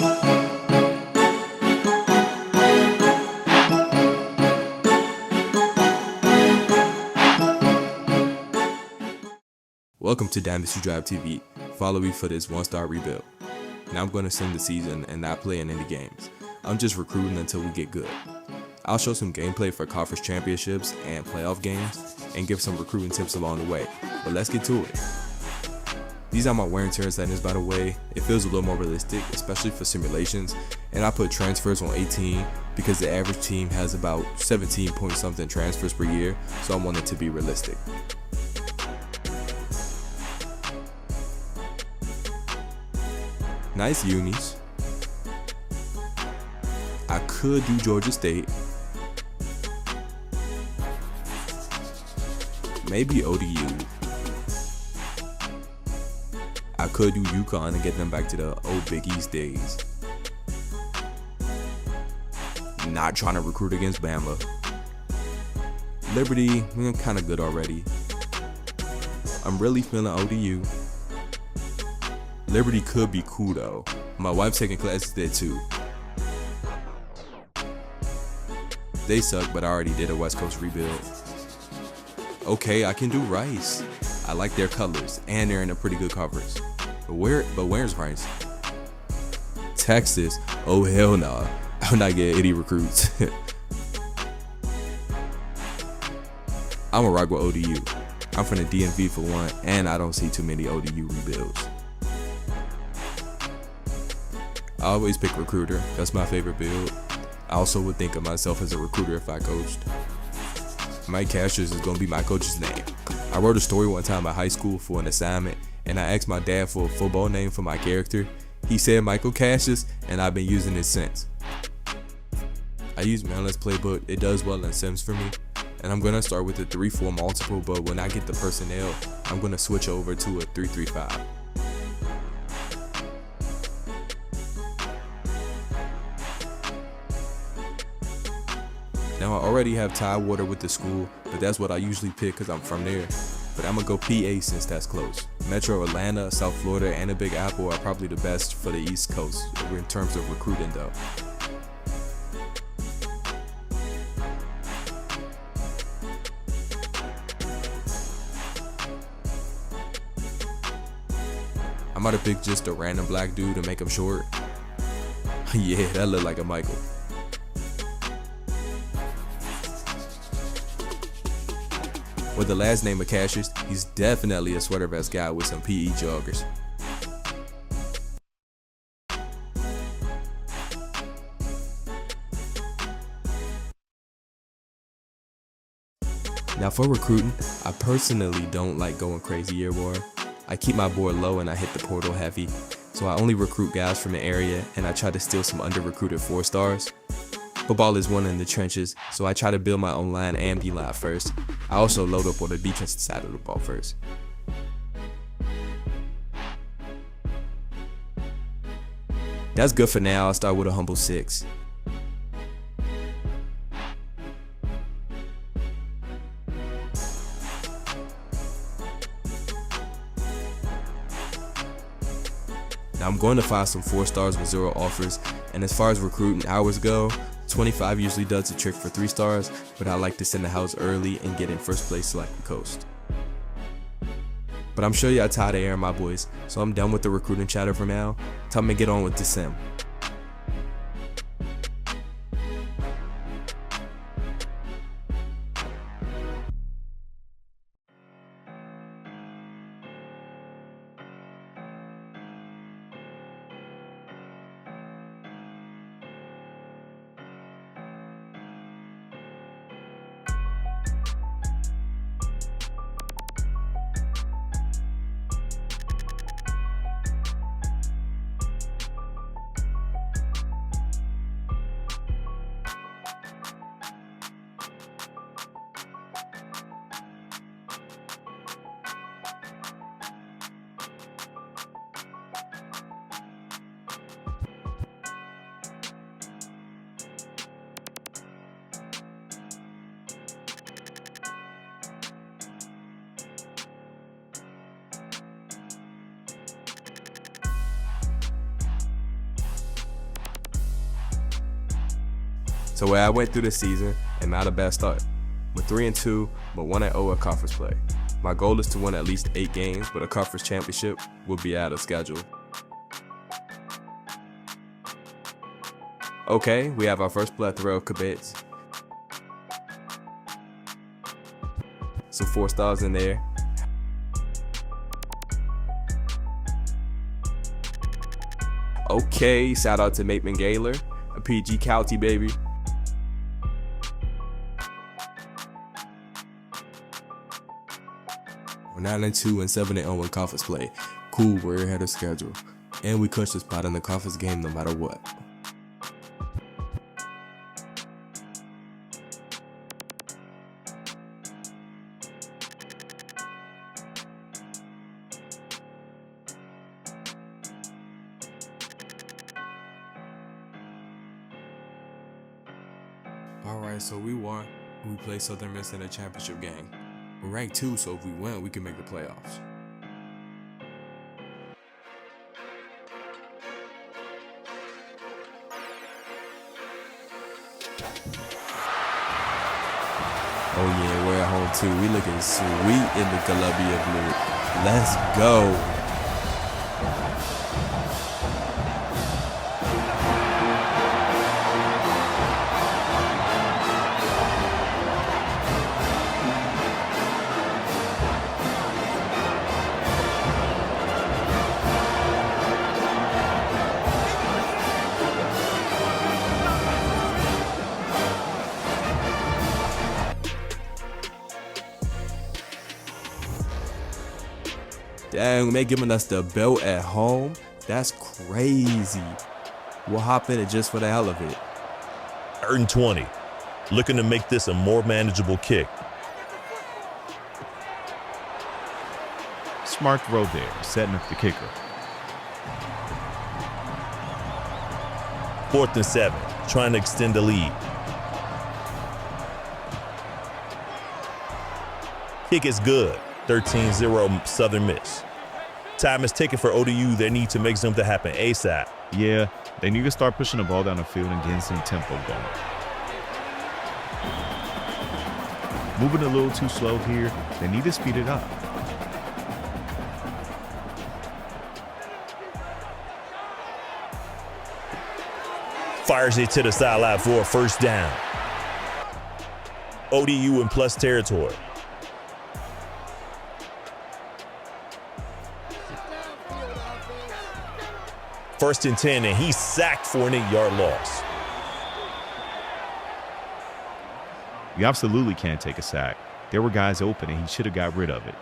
Welcome to Dynasty Drive TV. Follow me for this one-star rebuild. Now I'm going to sim the season and not play in any games. I'm just recruiting until we get good. I'll show some gameplay for conference championships and playoff games and give some recruiting tips along the way. But let's get to it. These are my wear and tear settings, by the way. It feels a little more realistic, especially for simulations. And I put transfers on 18 because the average team has about 17 point something transfers per year, so I want it to be realistic. Nice unis. I could do Georgia State. Maybe ODU. I could do UConn and get them back to the old Big East days. Not trying to recruit against Bama. Liberty, kind of good already. I'm really feeling ODU. Liberty could be cool though. My wife's taking classes there too. They suck, but I already did a West Coast rebuild. Okay, I can do Rice. I like their colors, and they're in a pretty good conference. But where's Rice? Texas? Oh hell nah. I'm not getting any recruits. I'ma rock with ODU. I'm from the DMV for one, and I don't see too many ODU rebuilds. I always pick recruiter. That's my favorite build. I also would think of myself as a recruiter if I coached. Mike Cassius is gonna be my coach's name. I wrote a story one time at high school for an assignment, and I asked my dad for a football name for my character. He said Michael Cassius, and I've been using it since. I use Manlin's playbook. It does well in Sims for me, and I'm gonna start with the 3-4 multiple, but when I get the personnel, I'm gonna switch over to a 3-3-5. Now I already have Tidewater with the school, but that's what I usually pick because I'm from there. But I'm gonna go PA since that's close. Metro Atlanta, South Florida, and the Big Apple are probably the best for the East Coast in terms of recruiting though. I might have picked just a random black dude to make him short. Yeah, that looked like a Michael. With the last name of Cassius, he's definitely a sweater vest guy with some PE joggers. Now for recruiting, I personally don't like going crazy airborne. I keep my board low and I hit the portal heavy, so I only recruit guys from the area and I try to steal some under-recruited 4-stars. Football is one in the trenches, so I try to build my own line and D-line first. I also load up on the defensive side of the ball first. That's good for now. I'll start with a humble 6. Now I'm going to find some 4-stars with 0 offers, and as far as recruiting hours go, 25 usually does the trick for 3 stars, but I like to send the house early and get in first place like the coast. But I'm sure y'all tired of airing my boys, so I'm done with the recruiting chatter for now. Time to get on with the sim. So where I went through the season, and not a bad start. We're 3-2, but 1-0 at conference play. My goal is to win at least 8 games, but a conference championship will be out of schedule. Okay, we have our first plethora of commits. Some 4 stars in there. Okay, shout out to Maitman Gaylor, a PG County baby. We're 9-2 and 7-0 in conference play. Cool, we're ahead of schedule. And we clinched a spot in the conference game no matter what. Alright, so we won. We played Southern Miss in a championship game. We're ranked 2, so if we win, we can make the playoffs. Oh yeah, we're at home too. We looking sweet in the Columbia blue. Let's go. Dang, they giving us the belt at home? That's crazy. We'll hop in it just for the hell of it. 3rd and 20. Looking to make this a more manageable kick. Smart throw there, setting up the kicker. 4th and 7. Trying to extend the lead. Kick is good. 13-0 Southern Miss. Time is taken for ODU. They need to make something happen ASAP. Yeah, they need to start pushing the ball down the field and getting some tempo going. Moving a little too slow here. They need to speed it up. Fires it to the sideline for a first down. ODU in plus territory. First and 10, and he's sacked for an 8-yard loss. You absolutely can't take a sack. There were guys open, and he should have got rid of it.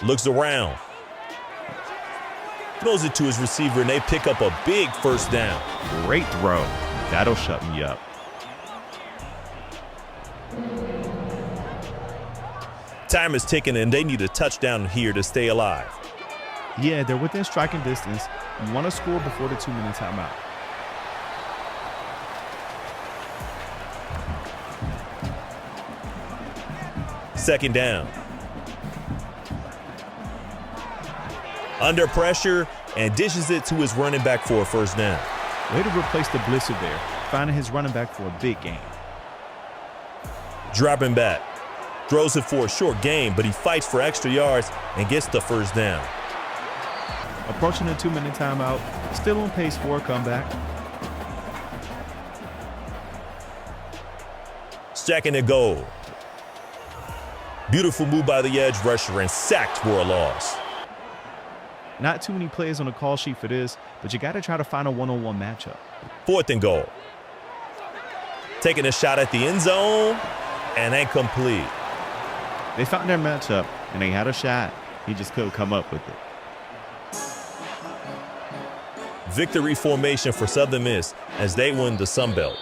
Looks around. Throws it to his receiver, and they pick up a big first down. Great throw. That'll shut me up. Time is ticking, and they need a touchdown here to stay alive. Yeah, they're within striking distance. You want to score before the 2-minute timeout. Second down. Under pressure and dishes it to his running back for a first down. Way to replace the blitzer there, finding his running back for a big gain. Dropping back. Throws it for a short gain, but he fights for extra yards and gets the first down. Approaching the 2-minute timeout, still on pace for a comeback. Second and goal. Beautiful move by the edge rusher and sacked for a loss. Not too many plays on the call sheet for this, but you got to try to find a one-on-one matchup. 4th and goal. Taking a shot at the end zone and incomplete. They found their matchup and they had a shot. He just couldn't come up with it. Victory formation for Southern Miss as they win the Sun Belt.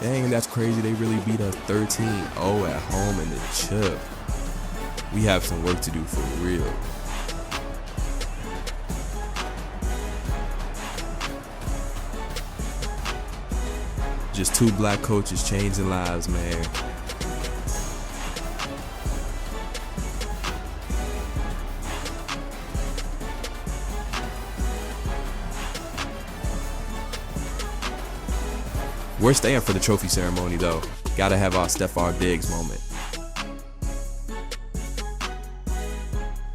Dang, that's crazy. They really beat us 13-0 at home in the chip. We have some work to do for real. Just 2 black coaches changing lives, man. We're staying for the trophy ceremony though. Gotta have our Stephon Diggs moment.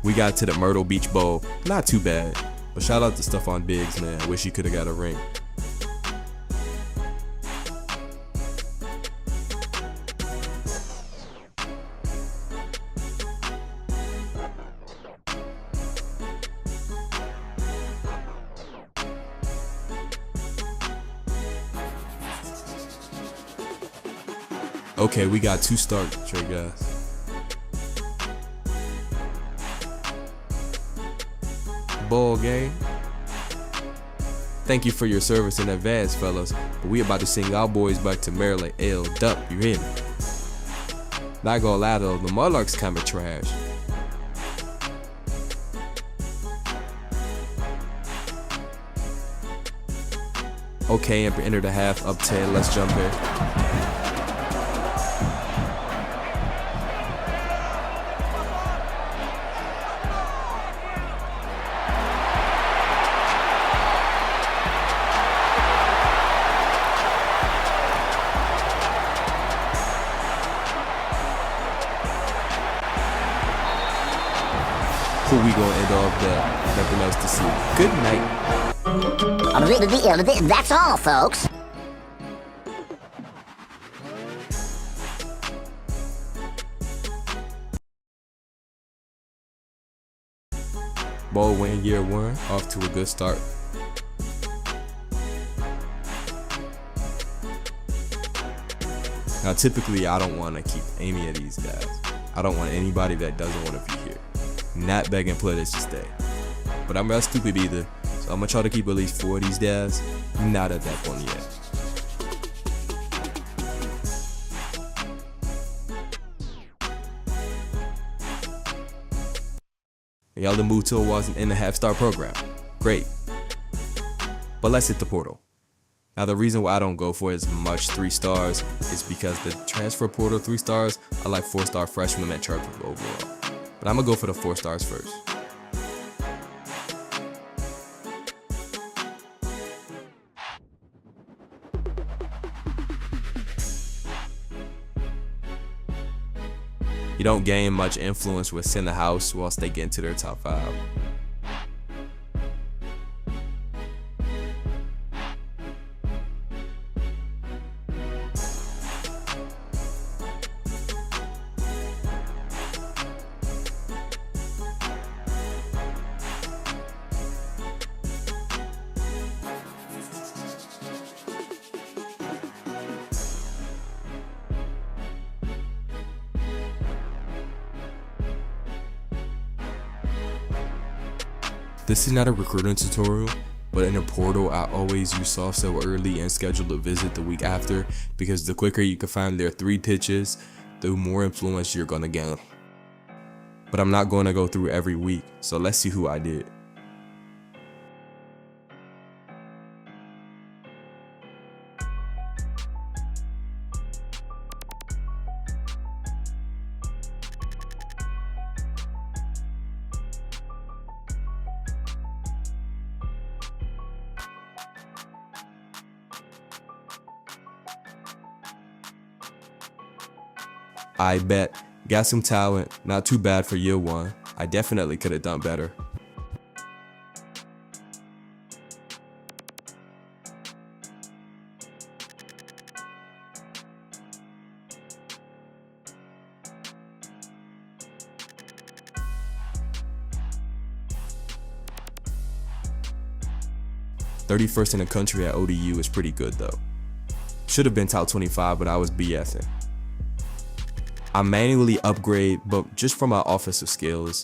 We got to the Myrtle Beach Bowl. Not too bad. But shout out to Stephon Diggs, man. Wish he could have got a ring. Okay, we got 2 starts, Trey, guys. Ball game. Thank you for your service in advance, fellas. But we about to sing our boys back to Maryland. L-Dup, you hear me? Not gonna lie though, the Monarchs kinda trash. Okay, and enter the half, up 10, let's jump in. Who we gonna end off there? Nothing else to see. Good night. That's all, folks. Bowl win year 1, off to a good start. Now typically I don't want to keep any of these guys. I don't want anybody that doesn't want to be here. Not begging players to stay. But I'm not stupid either, so I'm gonna try to keep at least 4 of these guys. Not at that point yet. Y'all the move to wasn't in the half-star program. Great. But let's hit the portal. Now the reason why I don't go for as much 3 stars is because the transfer portal 3 stars are like 4-star freshmen that charge overall. But I'm gonna go for the 4 stars first. You don't gain much influence with center house whilst they get into their top 5. This is not a recruiting tutorial, but in a portal I always use soft sell early and schedule a visit the week after, because the quicker you can find their 3 pitches, the more influence you're gonna gain. But I'm not gonna go through every week, so let's see who I did. I bet. Got some talent, not too bad for year 1. I definitely could have done better. "31st in the country at ODU is pretty good though. Should have been top 25, but I was BSing. I manually upgrade, but just for my offensive skills.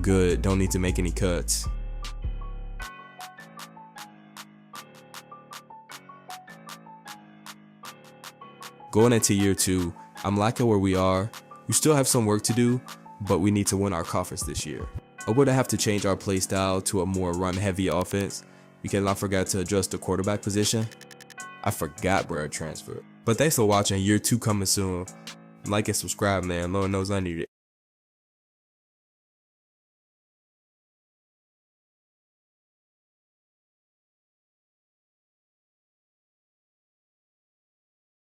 Good, don't need to make any cuts. Going into year 2, I'm liking where we are. We still have some work to do, but we need to win our conference this year. I would have to change our play style to a more run-heavy offense, We cannot forget to address the quarterback position. I forgot where I transferred. But thanks for watching. Year 2 coming soon. Like and subscribe, man. Lord knows I need it.